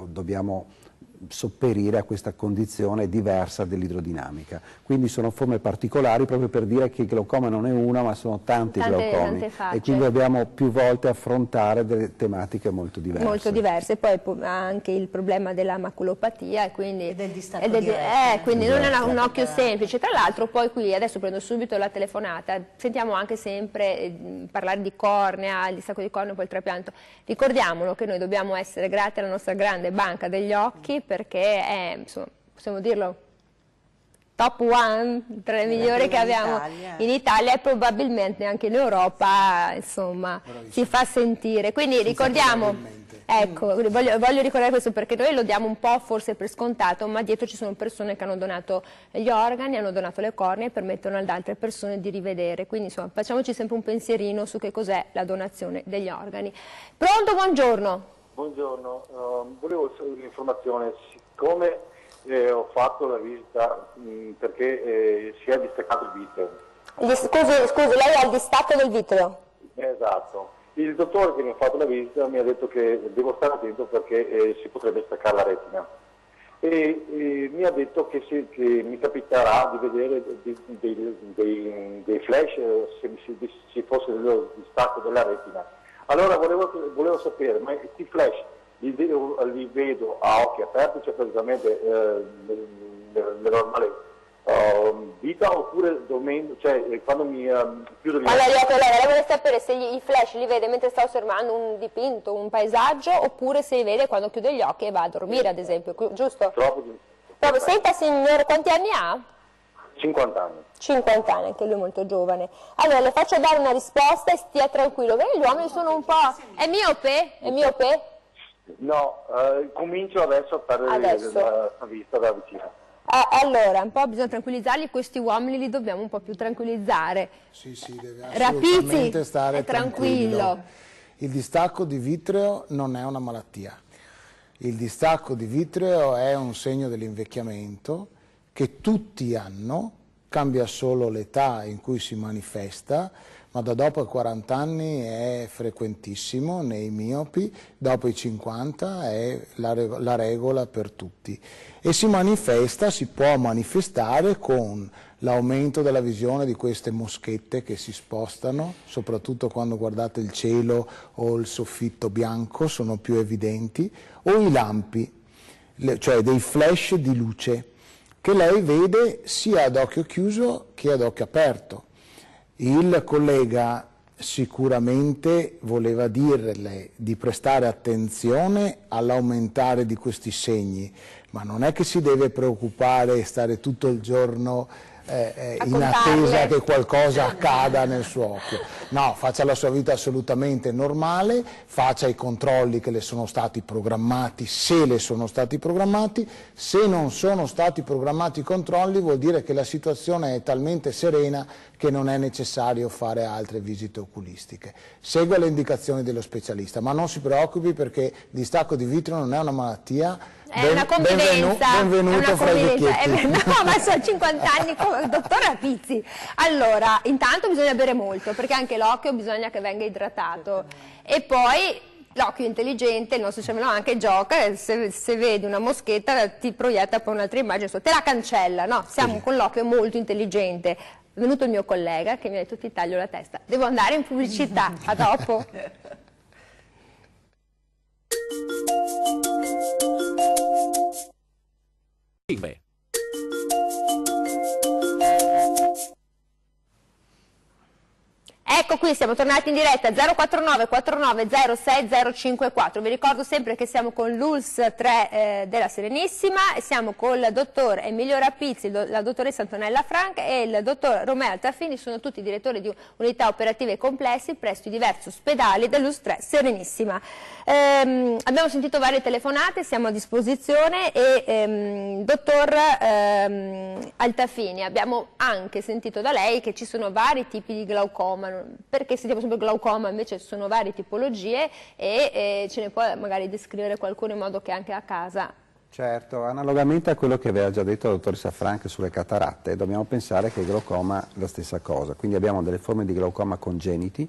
dobbiamo sopperire a questa condizione diversa dell'idrodinamica. Quindi sono forme particolari, proprio per dire che il glaucoma non è una, ma sono tanti glaucomi, e quindi dobbiamo più volte affrontare delle tematiche molto diverse. Molto diverse, poi anche il problema della maculopatia e quindi del distacco di retina. Quindi non è un occhio semplice. Tra l'altro poi qui, adesso prendo subito la telefonata, sentiamo anche sempre parlare di cornea, il distacco di cornea e poi il trapianto. Ricordiamolo che noi dobbiamo essere grati alla nostra grande banca degli occhi, perché è, insomma, possiamo dirlo, top one, tra le migliori che abbiamo in Italia e probabilmente anche in Europa, insomma, si fa sentire. Quindi ricordiamo, ecco, voglio ricordare questo perché noi lo diamo un po' forse per scontato, ma dietro ci sono persone che hanno donato gli organi, hanno donato le cornee e permettono ad altre persone di rivedere. Quindi insomma, facciamoci sempre un pensierino su che cos'è la donazione degli organi. Pronto, buongiorno. Buongiorno, volevo un'informazione, siccome ho fatto la visita perché si è distaccato il vitreo. Scusi, lei ha il distacco del vitreo? Esatto, il dottore che mi ha fatto la visita mi ha detto che devo stare attento perché si potrebbe staccare la retina, e mi ha detto che mi capiterà di vedere dei flash se ci fosse del distacco della retina. Allora volevo sapere, ma questi flash li vedo a occhi aperti, cioè praticamente nella normale vita, oppure quando mi chiudo gli occhi? Allora, vuole sapere se i flash li vede mentre sta osservando un dipinto, un paesaggio, oppure se li vede quando chiude gli occhi e va a dormire, ad esempio, giusto? Proprio. Senta signore, quanti anni ha? 50 anni. 50 anni, anche lui è molto giovane. Allora, le faccio dare una risposta e stia tranquillo. Vedi, gli uomini sono un po'... È miope? È miope? No, comincio adesso a perdere la vista da vicino. Allora, un po' bisogna tranquillizzarli, questi uomini li dobbiamo un po' più tranquillizzare. Sì, deve assolutamente stare tranquillo. Il distacco di vitreo non è una malattia. Il distacco di vitreo è un segno dell'invecchiamento che tutti hanno, cambia solo l'età in cui si manifesta, ma da dopo i 40 anni è frequentissimo nei miopi, dopo i 50 è la regola per tutti. E si può manifestare con l'aumento della visione di queste moschette che si spostano, soprattutto quando guardate il cielo o il soffitto bianco, sono più evidenti, o i lampi, cioè dei flash di luce, che lei vede sia ad occhio chiuso che ad occhio aperto. Il collega sicuramente voleva dirle di prestare attenzione all'aumentare di questi segni, ma non è che si deve preoccupare e stare tutto il giorno in attesa che qualcosa accada nel suo occhio. No, faccia la sua vita assolutamente normale, faccia i controlli che le sono stati programmati, se le sono stati programmati. Se non sono stati programmati i controlli vuol dire che la situazione è talmente serena che non è necessario fare altre visite oculistiche. Segua le indicazioni dello specialista, ma non si preoccupi perché distacco di vitreo non è una malattia. È una convivenza. Benvenuto fra i vecchietti. No, ma sono 50 anni con il dottor Rapizzi. Allora, intanto bisogna bere molto, perché anche l'occhio bisogna che venga idratato. E poi l'occhio intelligente, il nostro cervello anche gioca, se vedi una moschetta ti proietta poi un'altra immagine, te la cancella, no? Siamo con l'occhio molto intelligente. È venuto il mio collega che mi ha detto ti taglio la testa. Devo andare in pubblicità, a dopo. Ecco qui, siamo tornati in diretta 049 49 06 054. Vi ricordo sempre che siamo con l'ULSS 3 della Serenissima e siamo con il dottor Emilio Rapizzi, la dottoressa Antonella Franca e il dottor Romeo Altafini, sono tutti direttori di unità operative complessi presso i diversi ospedali dell'ULSS 3 Serenissima. Abbiamo sentito varie telefonate, siamo a disposizione e dottor Altafini, abbiamo anche sentito da lei che ci sono vari tipi di glaucoma. Perché sentiamo sempre glaucoma, invece ci sono varie tipologie e ce ne può magari descrivere qualcuno in modo che anche a casa... Certo, analogamente a quello che aveva già detto la dottoressa Frank sulle cataratte, dobbiamo pensare che il glaucoma è la stessa cosa, quindi abbiamo delle forme di glaucoma congeniti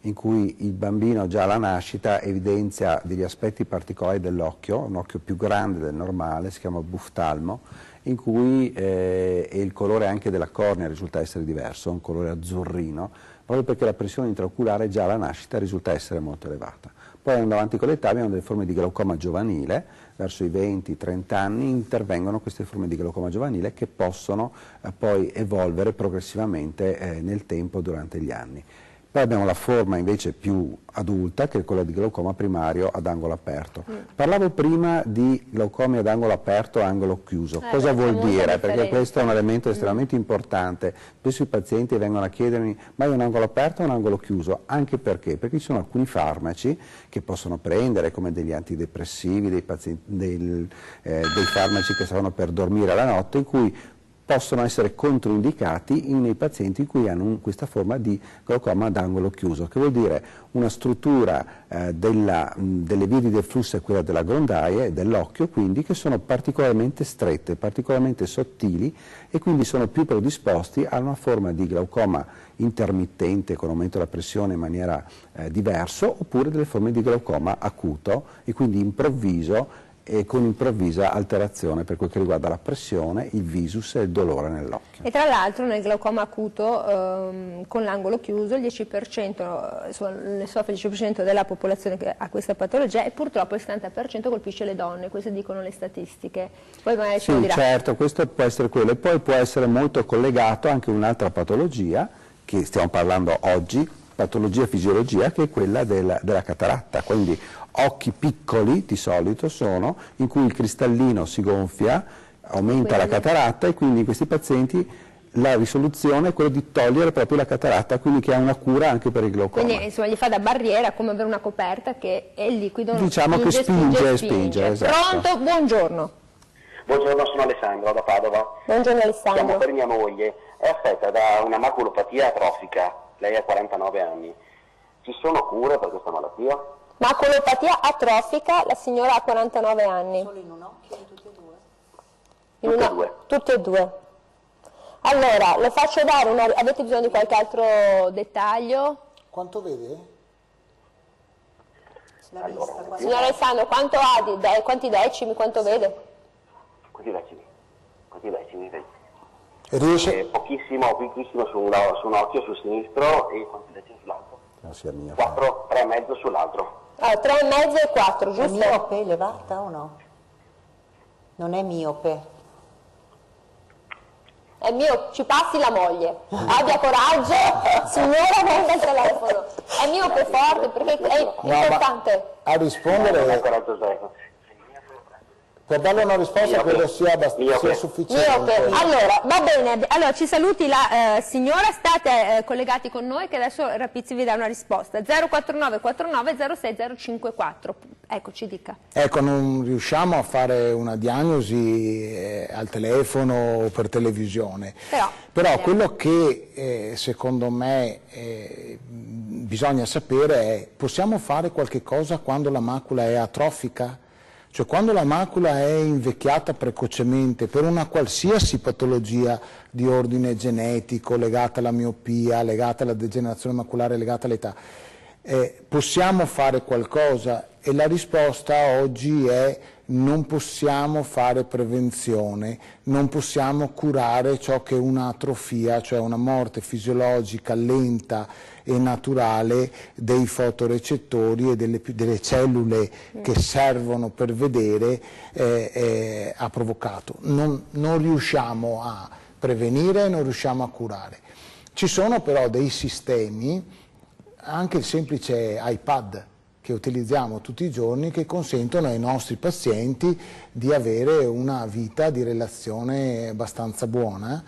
in cui il bambino già alla nascita evidenzia degli aspetti particolari dell'occhio, un occhio più grande del normale, si chiama buftalmo, in cui il colore anche della cornea risulta essere diverso, un colore azzurrino, proprio perché la pressione intraoculare già alla nascita risulta essere molto elevata. Poi andando avanti con l'età abbiamo delle forme di glaucoma giovanile, verso i 20-30 anni intervengono queste forme di glaucoma giovanile che possono poi evolvere progressivamente nel tempo durante gli anni. Poi abbiamo la forma invece più adulta, che è quella di glaucoma primario ad angolo aperto. Parlavo prima di glaucomi ad angolo aperto e angolo chiuso. Cosa vuol dire? Perché questo è un elemento estremamente importante. Spesso i pazienti vengono a chiedermi, ma è un angolo aperto o un angolo chiuso? Anche perché? Perché ci sono alcuni farmaci che possono prendere, come degli antidepressivi, dei farmaci che servono per dormire la notte, in cui possono essere controindicati nei pazienti in cui hanno questa forma di glaucoma ad angolo chiuso, che vuol dire una struttura delle vie di deflusso è quella della grondaia e dell'occhio, quindi che sono particolarmente strette, particolarmente sottili e quindi sono più predisposti a una forma di glaucoma intermittente con aumento della pressione in maniera diversa, oppure delle forme di glaucoma acuto e quindi improvviso e con improvvisa alterazione per quel che riguarda la pressione, il visus e il dolore nell'occhio. E tra l'altro nel glaucoma acuto con l'angolo chiuso il 10%, ne soffre il 10% della popolazione che ha questa patologia e purtroppo il 70% colpisce le donne, questo dicono le statistiche. Poi magari sì, certo, questo può essere quello e poi può essere molto collegato anche a un'altra patologia che stiamo parlando oggi, patologia fisiologia, che è quella della cataratta, quindi occhi piccoli di solito sono, in cui il cristallino si gonfia, aumenta la cataratta e quindi in questi pazienti la risoluzione è quella di togliere proprio la cataratta, quindi che ha una cura anche per il glaucoma. Quindi insomma gli fa da barriera, come avere una coperta che è il liquido diciamo che spinge. Esatto. Pronto? Buongiorno. Buongiorno, sono Alessandro da Padova. Buongiorno Alessandro. Chiamo per mia moglie, è affetta da una maculopatia atrofica, lei ha 49 anni. Ci sono cure per questa malattia? Maculopatia atrofica, la signora ha 49 anni. Solo in un occhio, in tutti e due? Tutte e due. Tutte e due. Allora, le faccio dare una... Avete bisogno di qualche altro dettaglio? Quanto vede? Allora, Signor Alessandro, quanto ha quanti decimi, quanto vede? quanti decimi? Quanti decimi? Riesce? Pochissimo su un occhio sul sinistro e quanti decimi sull'altro? Non sia mio. 4, 3,5 sull'altro. Allora, 3,5 e 4, È giusto? miope elevata o no? Non è miope. È mio, ci passi la moglie, abbia coraggio, signora venga al telefono, è mio per forte perché è importante. A rispondere, per darle una risposta credo sia sufficiente. Allora, va bene, allora ci saluti la signora, state collegati con noi che adesso Rapizzi vi dà una risposta. 049 49 06 054, ecco, ci dica. Ecco, non riusciamo a fare una diagnosi al telefono o per televisione, però quello che secondo me bisogna sapere è: possiamo fare qualche cosa quando la macula è atrofica? Cioè quando la macula è invecchiata precocemente per una qualsiasi patologia di ordine genetico legata alla miopia, legata alla degenerazione maculare, legata all'età, possiamo fare qualcosa? E la risposta oggi è: non possiamo fare prevenzione, non possiamo curare ciò che è un'atrofia, cioè una morte fisiologica lenta e naturale dei fotorecettori e delle cellule che servono per vedere ha provocato. Non riusciamo a prevenire, non riusciamo a curare. Ci sono però dei sistemi, anche il semplice iPad che utilizziamo tutti i giorni, che consentono ai nostri pazienti di avere una vita di relazione abbastanza buona.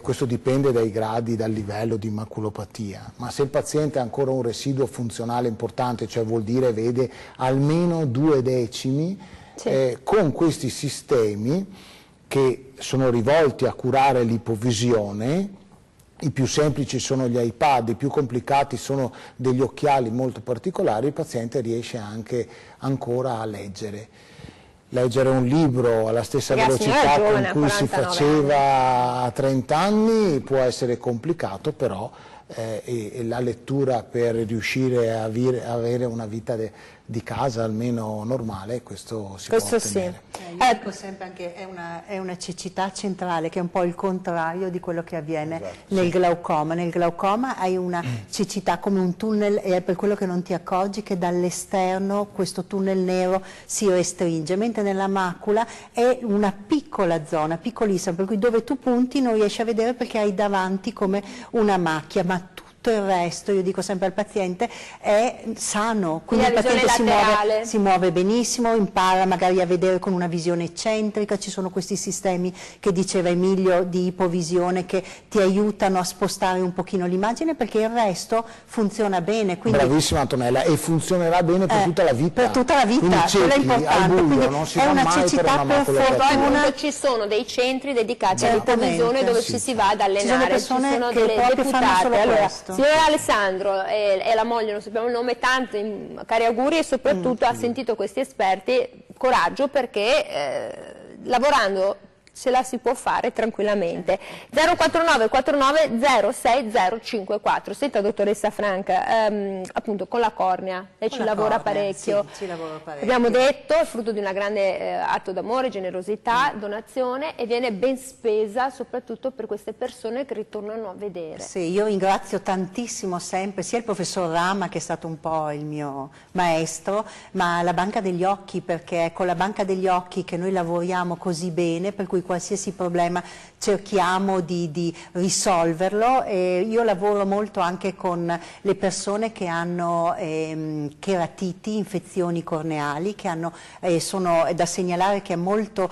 Questo dipende dai gradi, dal livello di maculopatia, ma se il paziente ha ancora un residuo funzionale importante, cioè vuol dire vede almeno 2 decimi, con questi sistemi che sono rivolti a curare l'ipovisione. I più semplici sono gli iPad, i più complicati sono degli occhiali molto particolari, il paziente riesce anche ancora a leggere. Leggere un libro alla stessa velocità con cui si faceva a 30 anni può essere complicato, però la lettura per riuscire a avere una vita di casa almeno normale, questo si può ottenere. Io dico sempre anche è una cecità centrale, che è un po' il contrario di quello che avviene nel glaucoma. Nel glaucoma hai una cecità come un tunnel, e è per quello che non ti accorgi che dall'esterno questo tunnel nero si restringe, mentre nella macula è una piccola zona, piccolissima, per cui dove tu punti non riesci a vedere perché hai davanti come una macchia, ma tutto il resto, io dico sempre al paziente, è sano, quindi il paziente si muove benissimo, impara magari a vedere con una visione eccentrica. Ci sono questi sistemi che diceva Emilio di ipovisione che ti aiutano a spostare un pochino l'immagine, perché il resto funziona bene. Quindi, bravissima Antonella, e funzionerà bene per tutta la vita. Per tutta la vita, quello è importante. Quindi non si è una mai cecità per fortuna. Ci sono dei centri dedicati all'ipovisione dove ci si va ad allenare, ci sono che delle proprio fanno solo questo. Signor Alessandro e la moglie, non sappiamo il nome, tanti cari auguri, e soprattutto ha sentito questi esperti, coraggio, perché lavorando se la si può fare tranquillamente. 049 49 06 054. Senta, dottoressa Franca, appunto con la cornea lei ci lavora parecchio. Sì, ci lavoro parecchio. Abbiamo detto, è frutto di una grande atto d'amore, generosità, donazione, e viene ben spesa soprattutto per queste persone che ritornano a vedere. Sì, io ringrazio tantissimo sempre sia il professor Rama, che è stato un po' il mio maestro, ma la Banca degli Occhi, perché è con la Banca degli Occhi che noi lavoriamo così bene, per cui qualsiasi problema cerchiamo di risolverlo. E io lavoro molto anche con le persone che hanno cheratiti, infezioni corneali, che hanno, sono da segnalare che è molto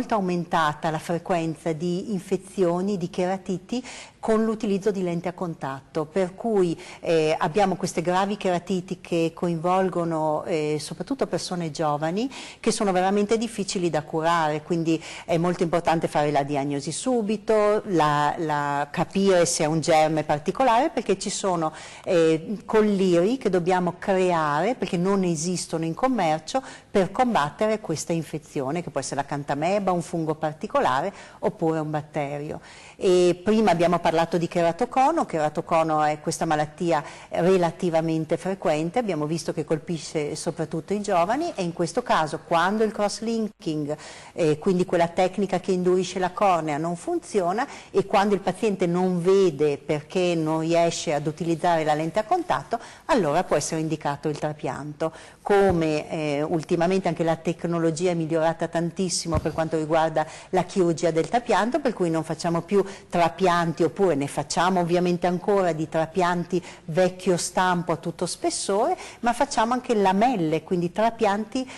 aumentata la frequenza di infezioni, di cheratiti, con l'utilizzo di lenti a contatto, per cui abbiamo queste gravi cheratiti che coinvolgono soprattutto persone giovani, che sono veramente difficili da curare, quindi è molto importante fare la diagnosi subito, capire se è un germe particolare, perché ci sono colliri che dobbiamo creare, perché non esistono in commercio, per combattere questa infezione, che può essere la cantameba, un fungo particolare oppure un batterio. E prima abbiamo parlato di cheratocono. Cheratocono è questa malattia relativamente frequente, abbiamo visto che colpisce soprattutto i giovani, e in questo caso quando il cross-linking, quindi quella tecnica che indurisce la cornea, non funziona, e quando il paziente non vede perché non riesce ad utilizzare la lente a contatto, allora può essere indicato il trapianto. Come ultimamente anche la tecnologia è migliorata tantissimo per quanto riguarda la chirurgia del trapianto, per cui non facciamo più trapianti, oppure ne facciamo ovviamente ancora di trapianti vecchio stampo a tutto spessore, ma facciamo anche lamelle, quindi trapianti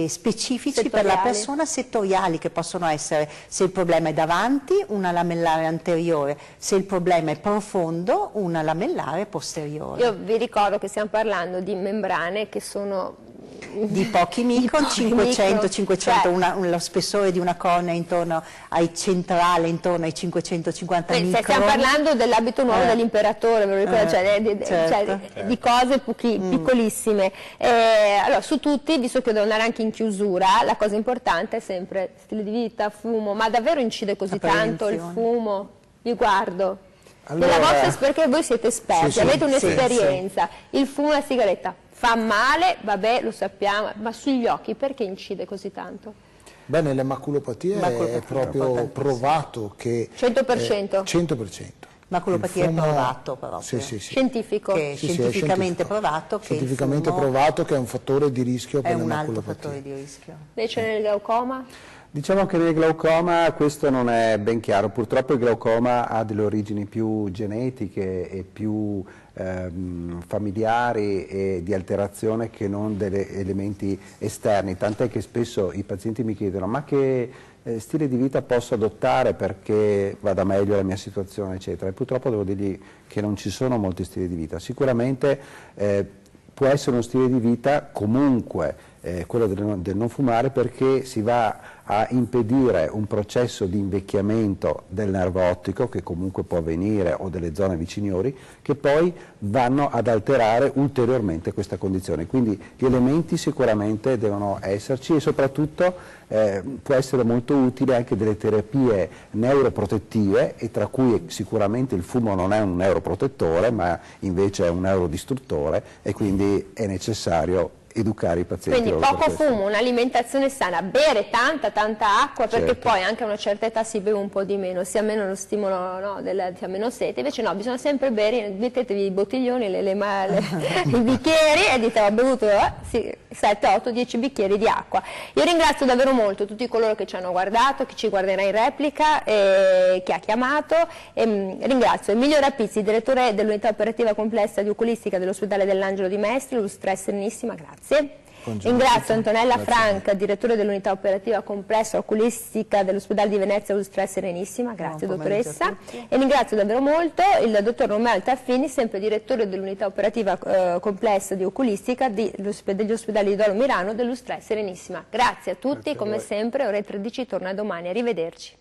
specifici per la persona, settoriali, che possono essere, se il problema è davanti, una lamellare anteriore, se il problema è profondo, una lamellare posteriore. Io vi ricordo che stiamo parlando di membrane che sono di pochi micron, 500, lo spessore di una cornea intorno ai centrale, intorno ai 550 micron. Stiamo parlando dell'abito nuovo dell'imperatore, ve lo ricordate? Cioè, di cose piccolissime. Allora, su tutti, visto che devo andare anche in chiusura, la cosa importante è sempre stile di vita, fumo, ma davvero incide così tanto il fumo? Vi guardo. Allora, perché voi siete esperti, avete un'esperienza, il fumo e la sigaretta fa male, vabbè, lo sappiamo, ma sugli occhi perché incide così tanto? Beh, nelle maculopatie è proprio provato che 100%? 100%. Maculopatia è provato però. Scientifico? Scientificamente provato che scientificamente provato che è un fattore di rischio per le maculopatie. È un alto fattore di rischio. Invece nel glaucoma? Diciamo che nel glaucoma questo non è ben chiaro, purtroppo il glaucoma ha delle origini più genetiche e più familiari e di alterazione che non degli elementi esterni, tant'è che spesso i pazienti mi chiedono ma che stile di vita posso adottare perché vada meglio la mia situazione, eccetera, e purtroppo devo dirgli che non ci sono molti stili di vita. Sicuramente può essere uno stile di vita comunque quello del non fumare, perché si va a impedire un processo di invecchiamento del nervo ottico che comunque può avvenire, o delle zone viciniori, che poi vanno ad alterare ulteriormente questa condizione. Quindi gli elementi sicuramente devono esserci, e soprattutto può essere molto utile anche delle terapie neuroprotettive, e tra cui sicuramente il fumo non è un neuroprotettore ma invece è un neurodistruttore, e quindi è necessario educare i pazienti. Quindi poco fumo, un'alimentazione sana, bere tanta acqua, perché poi anche a una certa età si beve un po' di meno, sia meno lo stimolo, no, si ha meno sete, invece no, bisogna sempre bere, mettetevi i bottiglioni, i bicchieri e dite ho bevuto 7, 8, 10 bicchieri di acqua. Io ringrazio davvero molto tutti coloro che ci hanno guardato, chi ci guarderà in replica, chi ha chiamato, e ringrazio Emilio Rapizzi, direttore dell'unità operativa complessa di oculistica dell'ospedale dell'Angelo di Mestre, Lustra Serenissima, grazie. Ringrazio Antonella Franca, direttore dell'unità operativa complessa oculistica dell'ospedale di Venezia, Lustra Serenissima, grazie dottoressa, e ringrazio davvero molto il dottor Romeo Altaffini, sempre direttore dell'unità operativa complessa di oculistica degli ospedali di Dolo Mirano dell'Lustra Serenissima. Grazie a tutti, come sempre ore 13 torna domani, arrivederci.